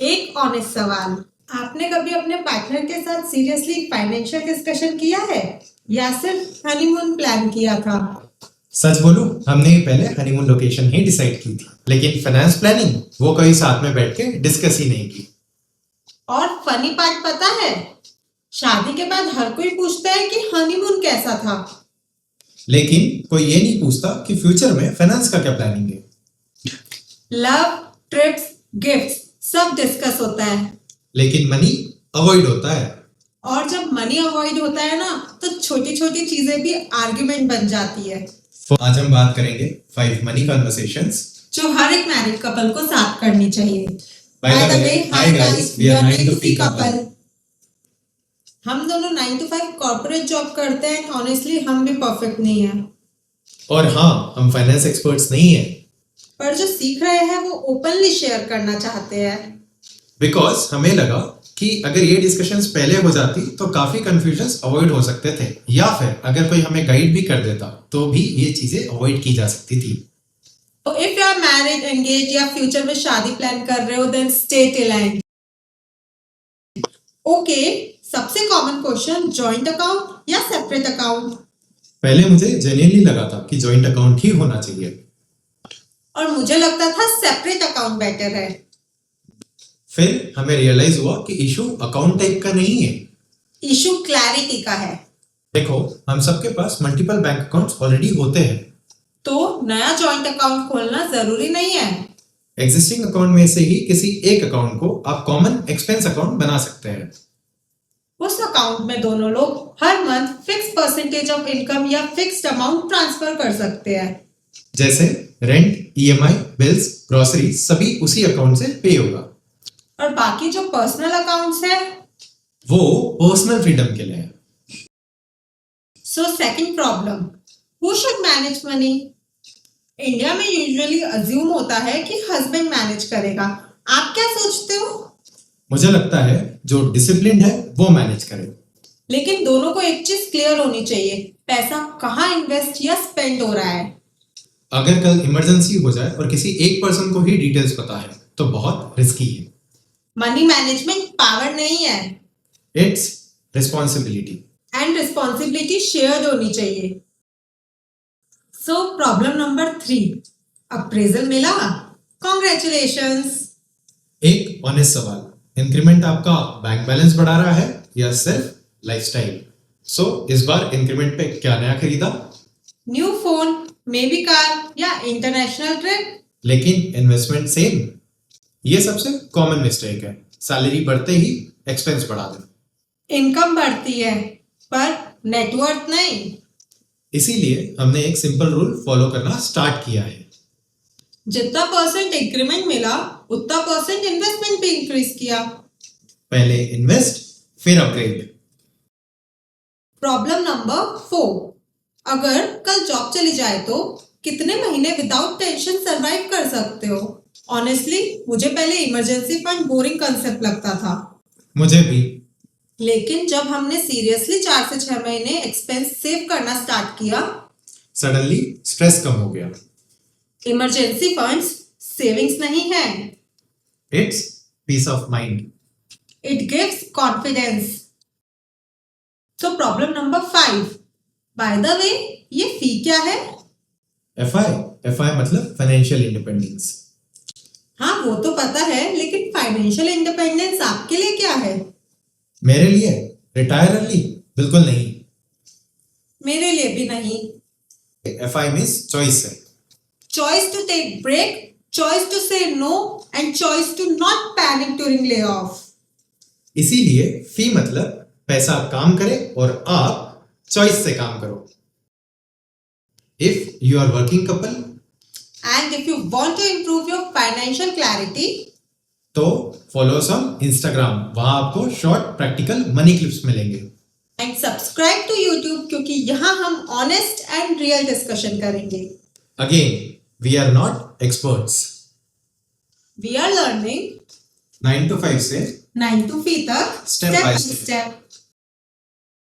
एक ऑनेस्ट सवाल, आपने कभी अपने पार्टनर के साथ सीरियसली फाइनेंशियल डिस्कशन किया है या सिर्फ हनीमून प्लान किया था? सच बोलूं, हमने पहले हनीमून लोकेशन ही डिसाइड की थी, लेकिन फाइनेंस प्लानिंग वो कभी साथ में बैठ के डिस्कस ही नहीं की। और फनी पार्ट पता है, शादी के बाद हर कोई पूछता है कि हनीमून कैसा था, लेकिन कोई ये नहीं पूछता कि फ्यूचर में फाइनेंस का क्या प्लानिंग है। लव, ट्रिप्स, गिफ्ट्स सब डिस्कस होता है, लेकिन मनी अवॉइड होता है। और जब मनी अवॉइड होता है ना, तो छोटी छोटी चीजें भी आर्ग्यूमेंट बन जाती है। आज हम बात करेंगे 5 मनी कन्वर्सेशंस जो हर एक मैरिड कपल को साथ करनी चाहिए। By the way, hi guys, we are 9 to 5 couple. हम दोनों 9 to 5 कॉर्पोरेट जॉब करते हैं। ऑनेस्टली हम भी परफेक्ट नहीं है, और हाँ, हम फाइनेंस एक्सपर्ट्स नहीं हैं, पर जो सीख रहे हैं वो ओपनली शेयर करना चाहते हैं। बिकॉज हमें लगा कि अगर ये डिस्कशंस पहले हो जाती तो काफी कंफ्यूजन्स अवॉइड हो सकते थे, या फिर अगर कोई हमें गाइड भी कर देता तो भी ये चीजें अवॉइड की जा सकती थी। तो if you are married, engaged या फ्यूचर में शादी प्लान कर रहे हो, then stay till end. Okay, सबसे कॉमन क्वेश्चन, जॉइंट अकाउंट या सेपरेट अकाउंट? पहले मुझे जेन्युइनली लगा था कि जॉइंट अकाउंट ही होना चाहिए, और मुझे लगता था सेपरेट अकाउंट बेटर है। फिर हमें रियलाइज हुआ कि इशू अकाउंट टाइप का नहीं है, इशू क्लैरिटी का है। देखो, हम सबके पास मल्टीपल बैंक अकाउंट्स ऑलरेडी होते हैं, तो नया जॉइंट अकाउंट खोलना जरूरी नहीं है। एग्जिस्टिंग अकाउंट में से ही किसी एक अकाउंट को आप कॉमन एक्सपेंस अकाउंट बना सकते हैं। उस अकाउंट में दोनों लोग हर month fix percentage of income या फिक्स्ड अमाउंट ट्रांसफर कर सकते हैं। जैसे रेंट, ईएमआई, बिल्स, ग्रोसरी सभी उसी अकाउंट से पे होगा। और बाकी जो पर्सनल अकाउंट्स है वो पर्सनल फ्रीडम के लिए है। So second problem, who should manage money? India में यूजुअली अज्यूम होता है कि हस्बैंड मैनेज करेगा। आप क्या सोचते हो? मुझे लगता है जो डिसिप्लिन है वो मैनेज करे, लेकिन दोनों को एक चीज क्लियर होनी चाहिए, पैसा कहाँ इन्वेस्ट या स्पेंड हो रहा है। अगर कल इमरजेंसी हो जाए और किसी एक पर्सन को ही डिटेल्स पता है तो बहुत रिस्की है। मनी मैनेजमेंट पावर नहीं है, it's responsibility, and responsibility shared होनी चाहिए। सो प्रॉब्लम नंबर 3, अप्रेजल मिला, कॉन्ग्रेचुलेशंस। एक ऑनेस्ट सवाल, इंक्रीमेंट आपका बैंक बैलेंस बढ़ा रहा है या सिर्फ लाइफस्टाइल? सो इस बार इंक्रीमेंट पे क्या नया खरीदा? New phone, may be car या इंटरनेशनल ट्रिप। लेकिन इन्वेस्टमेंट सेम। ये सबसे कॉमन मिस्टेक है, सैलरी बढ़ते ही एक्सपेंस बढ़ा दें। इनकम बढ़ती है पर नेटवर्थ नहीं। इसीलिए हमने एक सिंपल रूल फॉलो करना स्टार्ट किया है। जितना परसेंट इंक्रीमेंट मिला उतना परसेंट इन्वेस्टमेंट भी इंक्रीज किया। पहले इन्वेस्ट फिर अपग्रेड। प्रॉब्लम नंबर 4, अगर कल जॉब चली जाए तो कितने महीने विदाउट टेंशन सरवाइव कर सकते हो? ऑनेस्टली मुझे पहले इमरजेंसी फंड बोरिंग कंसेप्ट लगता था, मुझे भी। लेकिन जब हमने सीरियसली 4 से 6 महीने एक्सपेंस सेव करना स्टार्ट किया, सडनली स्ट्रेस कम हो गया। इमरजेंसी फंड्स सेविंग्स नहीं है, it's peace of mind, it gives confidence. So problem number 5, by the way ये फी क्या है? एफआई मतलब फाइनेंशियल इंडिपेंडेंस। हाँ वो तो पता है, लेकिन फाइनेंशियल इंडिपेंडेंस आपके लिए क्या है? मेरे लिए रिटायर अर्ली बिल्कुल नहीं। मेरे लिए भी नहीं। एफआई मींस चॉइस है, choice to take break, choice to say no, and choice to not panic during lay ऑफ। इसीलिए फी मतलब पैसा काम करे और आप चॉइस से काम करो। If you are working couple and if you want to improve your financial clarity, तो फॉलो अस ऑन इंस्टाग्राम, वहां आपको शॉर्ट प्रैक्टिकल मनी क्लिप्स मिलेंगे। एंड सब्सक्राइब टू यूट्यूब, क्योंकि यहाँ हम ऑनेस्ट एंड रियल डिस्कशन करेंगे। Again, we are not experts. We are learning 9 to 5 से 9 to 5 तक Step by step. step